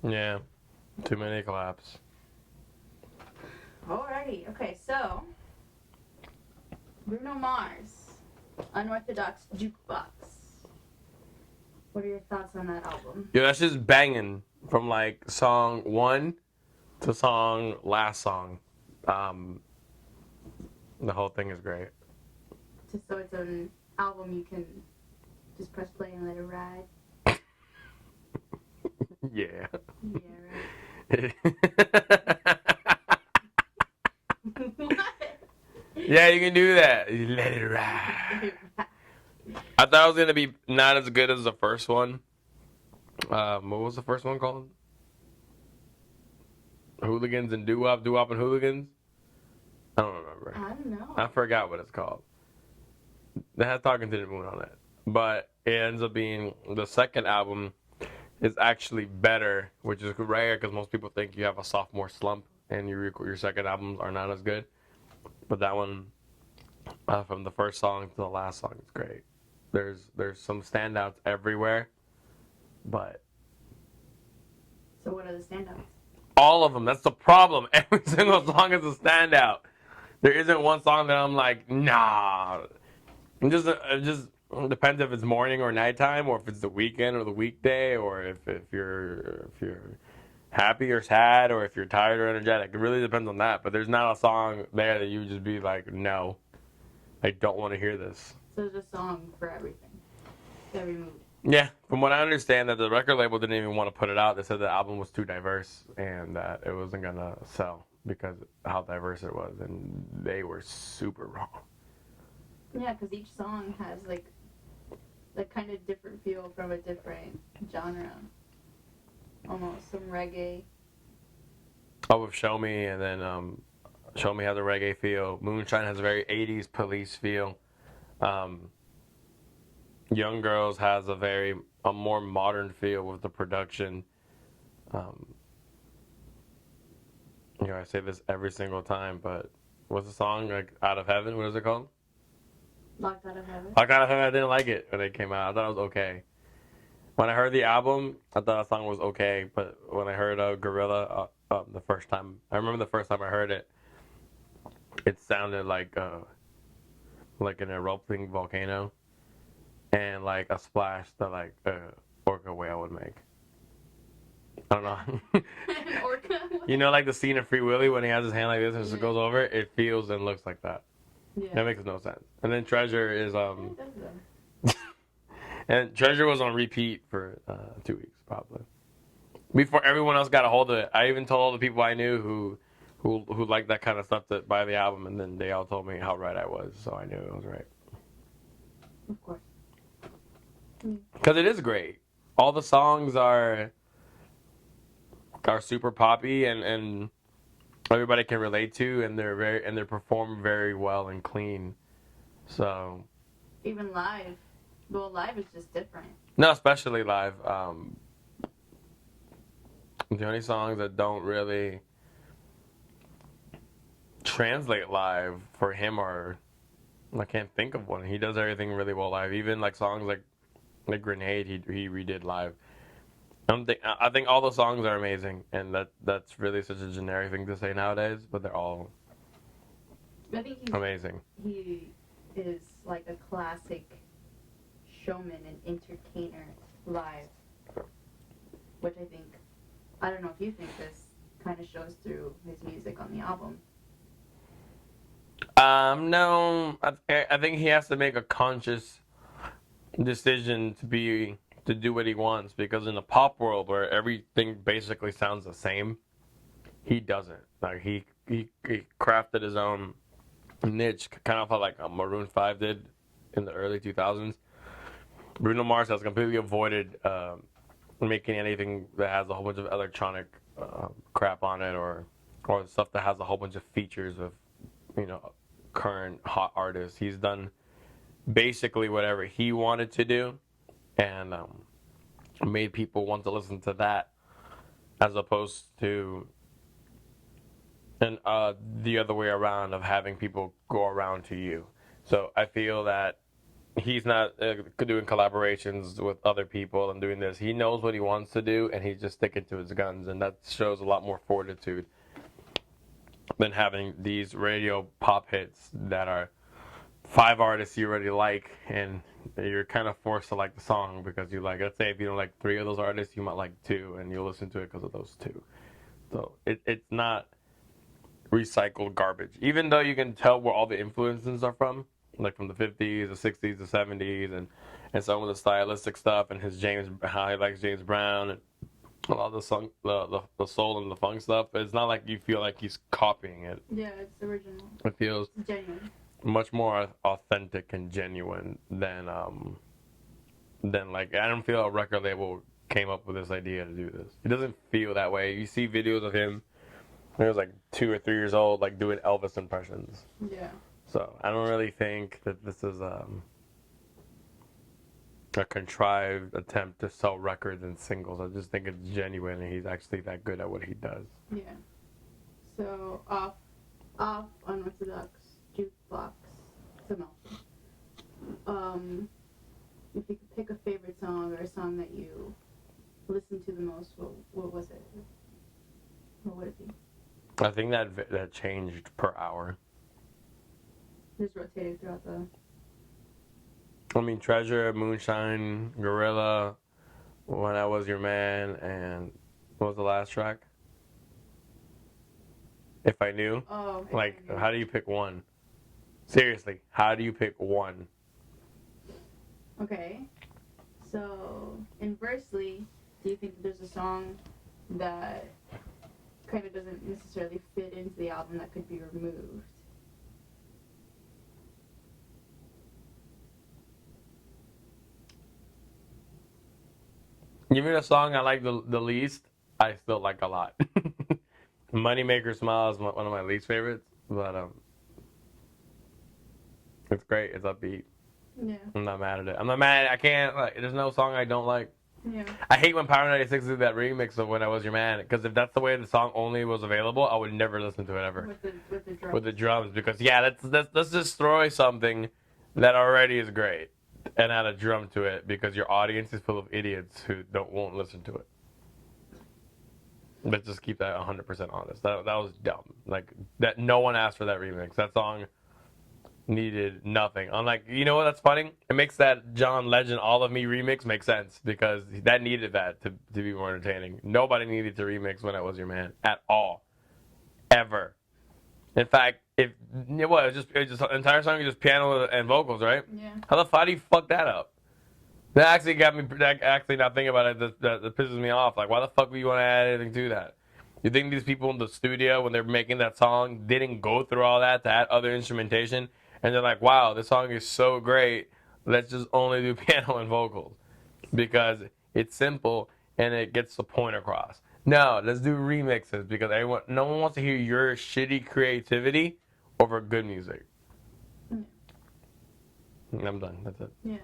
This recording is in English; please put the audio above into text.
Yeah, too many collabs. Alrighty. Okay, so Bruno Mars, Unorthodox Jukebox. What are your thoughts on that album? Yo, that's just banging from like song one to song last song. Um, the whole thing is great. Just so it's an album you can just press play and let it ride. Yeah. Yeah, right. What? Yeah, you can do that. You let it ride. I thought it was gonna be not as good as the first one. What was the first one called? Hooligans and Doo-Wop, Doo-Wop and Hooligans? I don't remember. I don't know. I forgot what it's called. They had Talking to the Moon on it. But it ends up being the second album is actually better, which is rare because most people think you have a sophomore slump and your second albums are not as good. But that one, from the first song to the last song, is great. There's some standouts everywhere, but So what are the standouts? all of them. That's the problem. Every single song is a standout. There isn't one song that I'm like, nah. It just depends if it's morning or nighttime, or if it's the weekend or the weekday, or if you're happy or sad, or if you're tired or energetic. It really depends on that. But there's not a song there that you would just be like, no, I don't want to hear this. So there's a song for everything, every mood. Yeah, from what I understand, that the record label didn't even want to put it out. They said the album was too diverse and that it wasn't gonna sell because of how diverse it was, and they were super wrong. Yeah, because each song has like kind of different feel from a different genre. Almost some reggae. Oh, with Show Me, and then Show Me has a reggae feel. Moonshine has a very 80s Police feel. Um, Young Girls has a more modern feel with the production. Um, I say this every single time, but what's the song like Out of Heaven? What is it called? Locked Out of Heaven. Locked Out of Heaven. I didn't like it when it came out. I thought it was okay. When I heard the album, I thought that song was okay, but when I heard Gorilla the first time, I remember the first time I heard it, it sounded like an erupting volcano and like a splash that like orca whale would make. I don't know. An orca. You know, like the scene of Free Willy when he has his hand like this and it just goes over. It feels and looks like that. Yeah. That makes no sense. And then Treasure is It does though. and Treasure was on repeat for 2 weeks probably before everyone else got a hold of it. I even told all the people I knew who liked that kind of stuff to buy the album, and then they all told me how right I was, so I knew it was right. Of course. Because it is great. All the songs are super poppy and everybody can relate to, and they're performed very well and clean. So Even live. Well, live is just different. no, especially live. The only songs that don't really translate live for him are I can't think of one. He does everything really well live. Even like songs like Grenade, he redid live. I think all the songs are amazing, and that's really such a generic thing to say nowadays, but they're all I think amazing. He is like a classic showman and entertainer live, which I don't know if you think this kind of shows through his music on the album. No, I think he has to make a conscious decision to do what he wants, because in the pop world where everything basically sounds the same, he doesn't. Like he crafted his own niche, kind of how like Maroon 5 did in the early 2000s. Bruno Mars has completely avoided making anything that has a whole bunch of electronic crap on it, or stuff that has a whole bunch of features of current hot artists. He's done basically whatever he wanted to do, and made people want to listen to that as opposed to the other way around of having people go around to you. So I feel that he's not doing collaborations with other people and doing this. He knows what he wants to do, and he's just sticking to his guns, and that shows a lot more fortitude than having these radio pop hits that are 5 artists you already like, and you're kind of forced to like the song because you like. Let's say if you don't like 3 of those artists, you might like 2, and you'll listen to it because of those 2. So it's not recycled garbage, even though you can tell where all the influences are from, like from the 50s, the 60s, the 70s, and some of the stylistic stuff, and his James, how he likes James Brown, and a lot of the song, the soul and the funk stuff. It's not like you feel like he's copying it. Yeah, it's original. It feels It's genuine. much more authentic and genuine than like, I don't feel a record label came up with this idea to do this. It doesn't feel that way. You see videos of him when he was like 2 or 3 years old, like doing Elvis impressions. Yeah. So I don't really think that this is a contrived attempt to sell records and singles. I just think it's genuine, and he's actually that good at what he does. Yeah. So off Unorthodox Jukebox, some album. If you could pick a favorite song or a song that you listen to the most, what was it? What would it be? I think that changed per hour. Just rotated throughout the. I mean, Treasure, Moonshine, Gorilla, When I Was Your Man, and what was the last track? If I Knew. Oh. Like, how do you pick one? Seriously, how do you pick one? Okay. So, inversely, do you think there's a song that kind of doesn't necessarily fit into the album that could be removed? Give me the song I like the least. I still like a lot. Moneymaker Smile is one of my least favorites, but it's great. It's upbeat. Yeah. I'm not mad at it. I'm not mad. I can't. Like, there's no song I don't like. Yeah. I hate when Power 96 did that remix of When I Was Your Man, because if that's the way the song only was available, I would never listen to it ever. With the drums. With the drums, because yeah, let's destroy something that already is great and add a drum to it, because your audience is full of idiots who won't listen to it. Let's just keep that 100% honest. That was dumb. Like, that, no one asked for that remix. That song needed nothing. Unlike, you know what, that's funny? It makes that John Legend All of Me remix make sense, because that needed that to be more entertaining. Nobody needed to remix When I Was Your Man at all. Ever. In fact, it was just the entire song is just piano and vocals, right? Yeah. How do you fuck that up? That actually got me, actually not thinking about it, that pisses me off. Like, why the fuck would you want to add anything to that? You think these people in the studio, when they're making that song, didn't go through all that to add other instrumentation? And they're like, wow, this song is so great, let's just only do piano and vocals. Because it's simple and it gets the point across. No, let's do remixes, because no one wants to hear your shitty creativity over good music. Yeah. I'm done. That's it. Yeah.